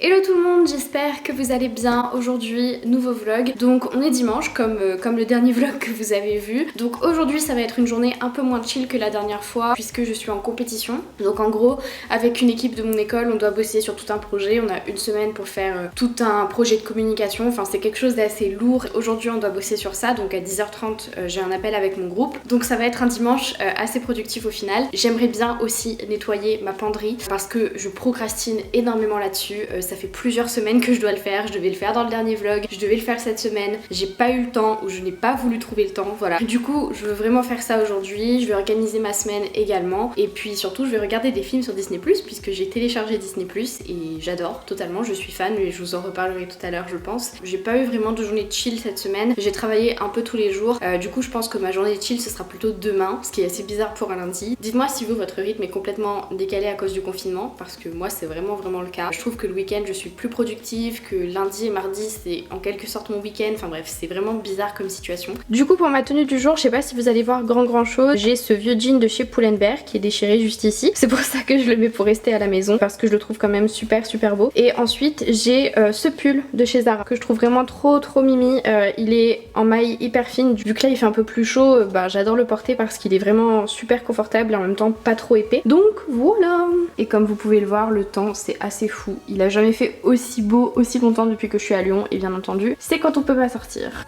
Hello tout le monde, j'espère que vous allez bien. Aujourd'hui, nouveau vlog. Donc on est dimanche comme le dernier vlog que vous avez vu. Donc aujourd'hui ça va être une journée un peu moins chill que la dernière fois puisque je suis en compétition. Donc en gros, avec une équipe de mon école, on doit bosser sur tout un projet. On a une semaine pour faire tout un projet de communication. Enfin c'est quelque chose d'assez lourd. Aujourd'hui on doit bosser sur ça. Donc à 10h30 j'ai un appel avec mon groupe. Donc ça va être un dimanche assez productif au final. J'aimerais bien aussi nettoyer ma penderie parce que je procrastine énormément là-dessus. Ça fait plusieurs semaines que je dois le faire, je devais le faire dans le dernier vlog, je devais le faire cette semaine, j'ai pas eu le temps ou je n'ai pas voulu trouver le temps, voilà. Du coup, je veux vraiment faire ça aujourd'hui, je vais organiser ma semaine également et puis surtout je vais regarder des films sur Disney+, puisque j'ai téléchargé Disney+, et j'adore totalement, je suis fan, mais je vous en reparlerai tout à l'heure je pense. J'ai pas eu vraiment de journée de chill cette semaine, j'ai travaillé un peu tous les jours, du coup je pense que ma journée de chill ce sera plutôt demain, ce qui est assez bizarre pour un lundi. Dites-moi si vous, votre rythme est complètement décalé à cause du confinement, parce que moi c'est vraiment le cas. Je trouve que le week-end je suis plus productive, que lundi et mardi c'est en quelque sorte mon week-end, enfin bref c'est vraiment bizarre comme situation. Du coup pour ma tenue du jour, je sais pas si vous allez voir grand chose, j'ai ce vieux jean de chez Pull&Bear qui est déchiré juste ici, c'est pour ça que je le mets pour rester à la maison parce que je le trouve quand même super beau. Et ensuite j'ai ce pull de chez Zara que je trouve vraiment trop mimi, il est en maille hyper fine, vu que là il fait un peu plus chaud, j'adore le porter parce qu'il est vraiment super confortable et en même temps pas trop épais. Donc voilà. Et comme vous pouvez le voir, le temps c'est assez fou, il a jamais fait aussi beau aussi longtemps depuis que je suis à Lyon et bien entendu c'est quand on peut pas sortir.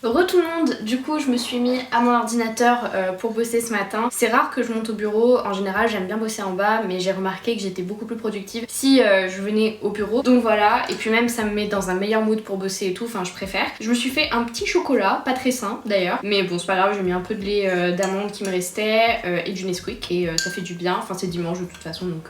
Re tout le monde, du coup je me suis mis à mon ordinateur pour bosser ce matin. C'est rare que je monte au bureau, en général j'aime bien bosser en bas, mais j'ai remarqué que j'étais beaucoup plus productive si je venais au bureau. Donc voilà, et puis même ça me met dans un meilleur mood pour bosser et tout, enfin je préfère. Je me suis fait un petit chocolat, pas très sain d'ailleurs, mais bon c'est pas grave, j'ai mis un peu de lait d'amande qui me restait et du Nesquik et ça fait du bien, enfin c'est dimanche de toute façon donc...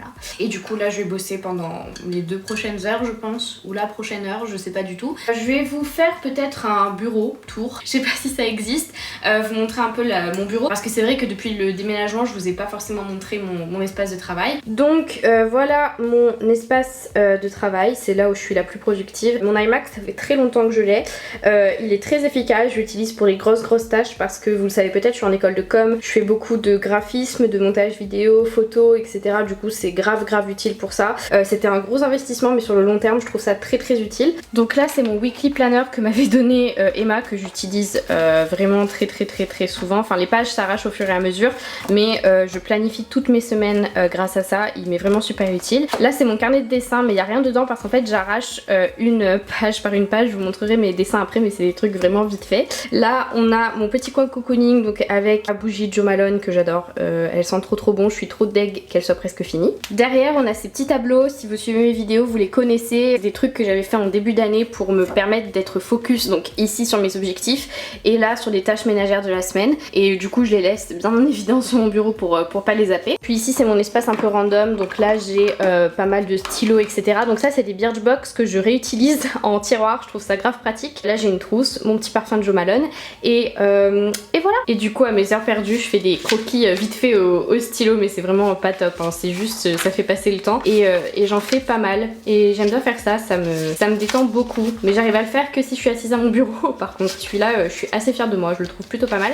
Voilà. Et du coup là je vais bosser pendant les 2 prochaines heures je pense, ou la prochaine heure, je sais pas du tout. Je vais vous faire peut-être un bureau tour, je sais pas si ça existe, vous montrer un peu mon bureau parce que c'est vrai que depuis le déménagement je vous ai pas forcément montré mon espace de travail. Donc voilà mon espace de travail, c'est là où je suis la plus productive. Mon iMac ça fait très longtemps que je l'ai, il est très efficace, je l'utilise pour les grosses tâches parce que vous le savez peut-être je suis en école de com, je fais beaucoup de graphisme, de montage vidéo, photos etc. Du coup c'est grave utile pour ça. C'était un gros investissement mais sur le long terme je trouve ça très utile. Donc là c'est mon weekly planner que m'avait donné Emma, que j'utilise vraiment très souvent. Enfin les pages s'arrachent au fur et à mesure mais je planifie toutes mes semaines grâce à ça, il m'est vraiment super utile. Là c'est mon carnet de dessin mais il n'y a rien dedans parce qu'en fait j'arrache une page par une page, je vous montrerai mes dessins après mais c'est des trucs vraiment vite fait. Là on a mon petit coin cocooning donc avec la bougie Jo Malone que j'adore, elle sent trop bon, je suis trop deg qu'elle soit presque finie. Derrière on a ces petits tableaux, si vous suivez mes vidéos vous les connaissez, des trucs que j'avais fait en début d'année pour me permettre d'être focus, donc ici sur mes objectifs et là sur les tâches ménagères de la semaine, et du coup je les laisse bien en évidence sur mon bureau pour pas les zapper. Puis ici c'est mon espace un peu random, donc là j'ai pas mal de stylos etc. Donc ça c'est des Birchbox que je réutilise en tiroir, je trouve ça grave pratique. Là j'ai une trousse, mon petit parfum de Jo Malone et voilà. Et du coup à mes heures perdues je fais des croquis vite fait au stylo mais c'est vraiment pas top hein. C'est juste ça fait passer le temps et j'en fais pas mal et j'aime bien faire ça, ça me détend beaucoup, mais j'arrive à le faire que si je suis assise à mon bureau. Par contre celui-là je suis assez fière de moi, je le trouve plutôt pas mal,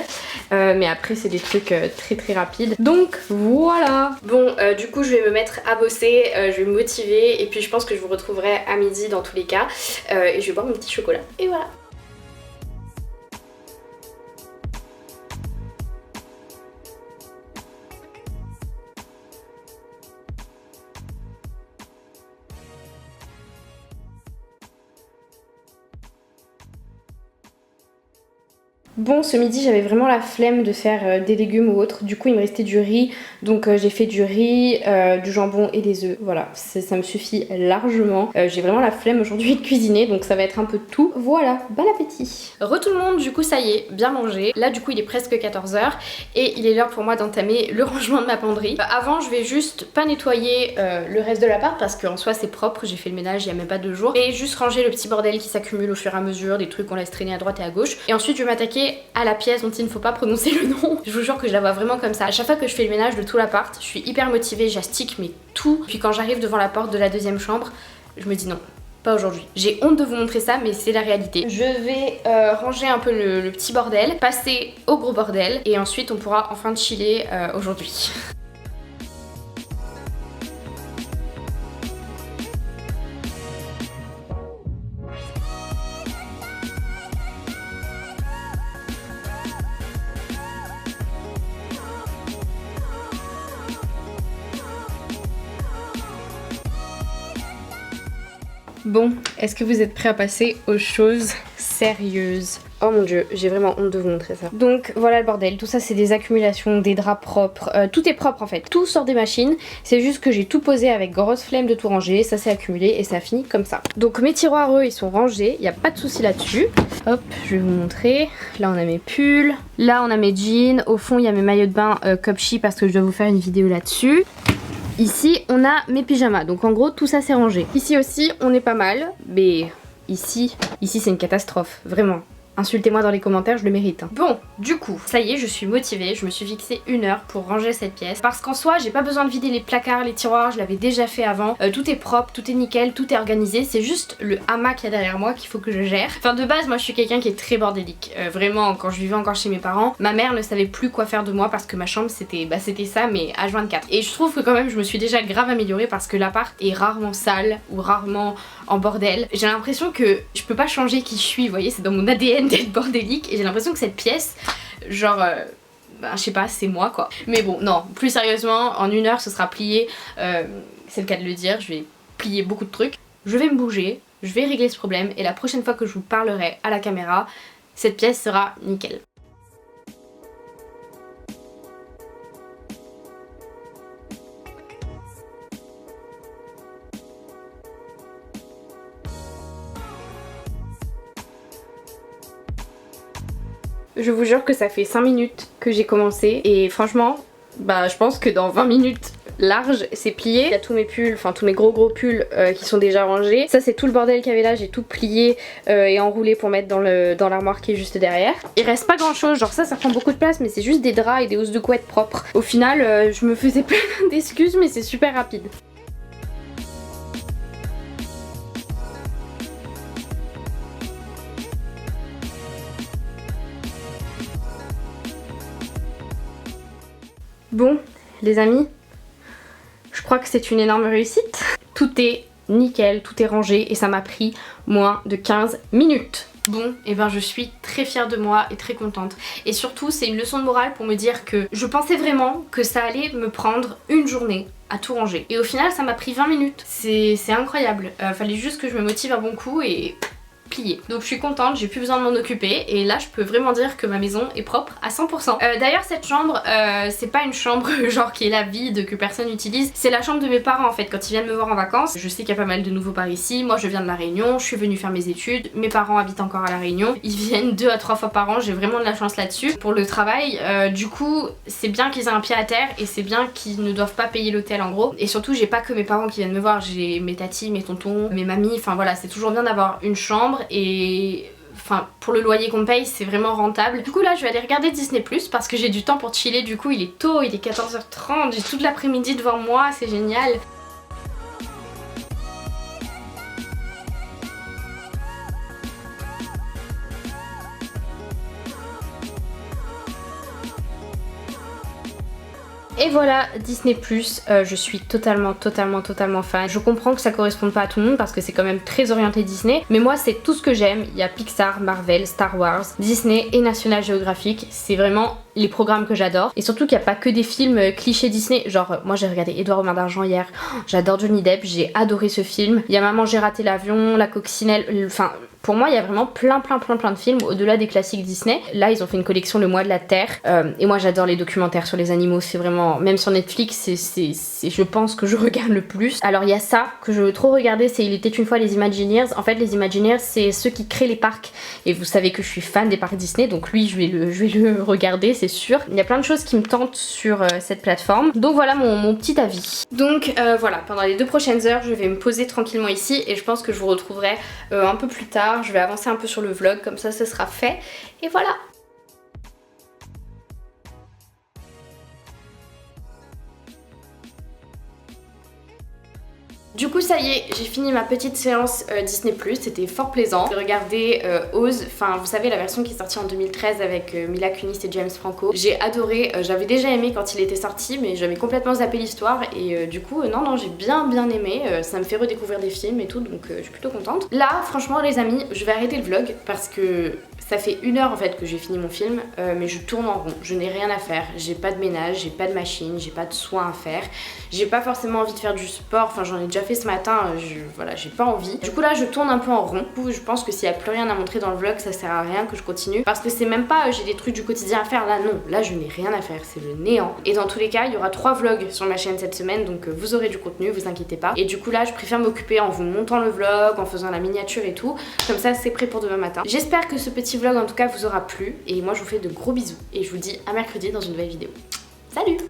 mais après c'est des trucs très rapides. Donc voilà. Bon du coup je vais me mettre à bosser, je vais me motiver et puis je pense que je vous retrouverai à midi dans tous les cas et je vais boire mon petit chocolat et voilà. Bon, ce midi j'avais vraiment la flemme de faire des légumes ou autre, du coup il me restait du riz, donc j'ai fait du riz, du jambon et des œufs, voilà, ça me suffit largement. J'ai vraiment la flemme aujourd'hui de cuisiner, donc ça va être un peu de tout. Voilà, bon appétit. Tout le monde, du coup ça y est, bien mangé. Là du coup il est presque 14 h et il est l'heure pour moi d'entamer le rangement de ma penderie. Avant je vais juste pas nettoyer le reste de l'appart parce qu'en soi c'est propre, j'ai fait le ménage il y a même pas 2 jours, et juste ranger le petit bordel qui s'accumule au fur et à mesure, des trucs qu'on laisse traîner à droite et à gauche. Et ensuite je vais m'attaquer à la pièce dont il ne faut pas prononcer le nom. Je vous jure que je la vois vraiment comme ça. À chaque fois que je fais le ménage de tout l'appart, je suis hyper motivée, j'astique mais tout. Puis quand j'arrive devant la porte de la deuxième chambre, je me dis non, pas aujourd'hui. J'ai honte de vous montrer ça, mais c'est la réalité. Je vais ranger un peu le petit bordel, passer au gros bordel, et ensuite on pourra enfin chiller aujourd'hui. Bon, est-ce que vous êtes prêts à passer aux choses sérieuses? Oh mon dieu, j'ai vraiment honte de vous montrer ça. Donc voilà le bordel, tout ça c'est des accumulations, des draps propres, tout est propre en fait. Tout sort des machines, c'est juste que j'ai tout posé avec grosse flemme de tout ranger, ça s'est accumulé et ça finit comme ça. Donc mes tiroirs eux ils sont rangés, il n'y a pas de souci là-dessus. Hop, je vais vous montrer. Là on a mes pulls, là on a mes jeans, au fond il y a mes maillots de bain Copchi parce que je dois vous faire une vidéo là-dessus. Ici on a mes pyjamas, donc en gros tout ça c'est rangé. Ici aussi on est pas mal, mais ici c'est une catastrophe, vraiment. Insultez-moi dans les commentaires, je le mérite. Bon, du coup, ça y est, je suis motivée, je me suis fixé 1 heure pour ranger cette pièce. Parce qu'en soi, j'ai pas besoin de vider les placards, les tiroirs, je l'avais déjà fait avant. Tout est propre, tout est nickel, tout est organisé. C'est juste le hamac qu'il y a derrière moi qu'il faut que je gère. Enfin, de base, moi je suis quelqu'un qui est très bordélique. Vraiment, quand je vivais encore chez mes parents, ma mère ne savait plus quoi faire de moi parce que ma chambre c'était ça, mais H24. Et je trouve que quand même, je me suis déjà grave améliorée parce que l'appart est rarement sale ou rarement en bordel. J'ai l'impression que je peux pas changer qui je suis, vous voyez, c'est dans mon ADN d'être bordélique et j'ai l'impression que cette pièce, genre, je sais pas, c'est moi quoi. Mais bon, non, plus sérieusement, en 1 heure ce sera plié, c'est le cas de le dire, je vais plier beaucoup de trucs. Je vais me bouger, je vais régler ce problème et la prochaine fois que je vous parlerai à la caméra, cette pièce sera nickel. Je vous jure que ça fait 5 minutes que j'ai commencé et franchement, bah je pense que dans 20 minutes large c'est plié. Il y a tous mes pulls, enfin tous mes gros pulls qui sont déjà rangés. Ça c'est tout le bordel qu'il y avait là, j'ai tout plié et enroulé pour mettre dans l'armoire qui est juste derrière. Il reste pas grand chose, genre ça prend beaucoup de place mais c'est juste des draps et des housses de couette propres. Au final je me faisais plein d'excuses mais c'est super rapide. Bon, les amis, je crois que c'est une énorme réussite. Tout est nickel, tout est rangé et ça m'a pris moins de 15 minutes. Bon, et ben je suis très fière de moi et très contente. Et surtout, c'est une leçon de morale pour me dire que je pensais vraiment que ça allait me prendre une journée à tout ranger. Et au final, ça m'a pris 20 minutes. C'est incroyable. Fallait juste que je me motive un bon coup et plié. Donc je suis contente, j'ai plus besoin de m'en occuper et là je peux vraiment dire que ma maison est propre à 100%. D'ailleurs cette chambre, c'est pas une chambre genre qui est là vide, que personne n'utilise, c'est la chambre de mes parents en fait quand ils viennent me voir en vacances. Je sais qu'il y a pas mal de nouveaux par ici, moi je viens de la Réunion, je suis venue faire mes études, mes parents habitent encore à la Réunion, ils viennent 2 à 3 fois par an, j'ai vraiment de la chance là-dessus. Pour le travail, du coup c'est bien qu'ils aient un pied à terre et c'est bien qu'ils ne doivent pas payer l'hôtel en gros. Et surtout j'ai pas que mes parents qui viennent me voir, j'ai mes tatis, mes tontons, mes mamies, enfin voilà, c'est toujours bien d'avoir une chambre et enfin pour le loyer qu'on paye c'est vraiment rentable. Du coup là je vais aller regarder Disney Plus parce que j'ai du temps pour chiller, du coup il est tôt, il est 14 h 30, j'ai toute l'après-midi devant moi, c'est génial. Et voilà, Disney+, je suis totalement fan. Je comprends que ça corresponde pas à tout le monde parce que c'est quand même très orienté Disney, mais moi c'est tout ce que j'aime. Il y a Pixar, Marvel, Star Wars, Disney et National Geographic, c'est vraiment les programmes que j'adore. Et surtout qu'il n'y a pas que des films clichés Disney, genre moi j'ai regardé Edouard aux mains d'argent hier, j'adore Johnny Depp, j'ai adoré ce film. Il y a Maman j'ai raté l'avion, La Coccinelle, enfin Pour moi, il y a vraiment plein de films au-delà des classiques Disney. Là, ils ont fait une collection Le Mois de la Terre. Et moi, j'adore les documentaires sur les animaux. C'est vraiment, même sur Netflix, c'est je pense que je regarde le plus. Alors, il y a ça que je veux trop regarder, c'est Il était une fois les Imagineers. En fait, les Imagineers, c'est ceux qui créent les parcs. Et vous savez que je suis fan des parcs Disney, donc lui, je vais le regarder, c'est sûr. Il y a plein de choses qui me tentent sur cette plateforme. Donc voilà mon petit avis. Donc voilà, pendant les 2 prochaines heures, je vais me poser tranquillement ici et je pense que je vous retrouverai un peu plus tard. Je vais avancer un peu sur le vlog, comme ça ce sera fait. Et voilà. Du coup ça y est, j'ai fini ma petite séance Disney+, c'était fort plaisant. J'ai regardé Oz, enfin vous savez la version qui est sortie en 2013 avec Mila Kunis et James Franco. J'ai adoré, j'avais déjà aimé quand il était sorti mais j'avais complètement zappé l'histoire et du coup non j'ai bien aimé, ça me fait redécouvrir des films et tout donc je suis plutôt contente. Là franchement les amis, je vais arrêter le vlog parce que ça fait 1 heure en fait que j'ai fini mon film mais je tourne en rond, je n'ai rien à faire, j'ai pas de ménage, j'ai pas de machine, j'ai pas de soins à faire, j'ai pas forcément envie de faire du sport, enfin j'en ai déjà fait ce matin, voilà, j'ai pas envie. Du coup là je tourne un peu en rond. Du coup je pense que s'il y a plus rien à montrer dans le vlog, ça sert à rien que je continue. Parce que c'est même pas j'ai des trucs du quotidien à faire, là non, là je n'ai rien à faire, c'est le néant. Et dans tous les cas, il y aura 3 vlogs sur ma chaîne cette semaine, donc vous aurez du contenu, vous inquiétez pas. Et du coup là je préfère m'occuper en vous montant le vlog, en faisant la miniature et tout. Comme ça c'est prêt pour demain matin. J'espère que ce petit vlog en tout cas vous aura plu. Et moi je vous fais de gros bisous. Et je vous dis à mercredi dans une nouvelle vidéo. Salut!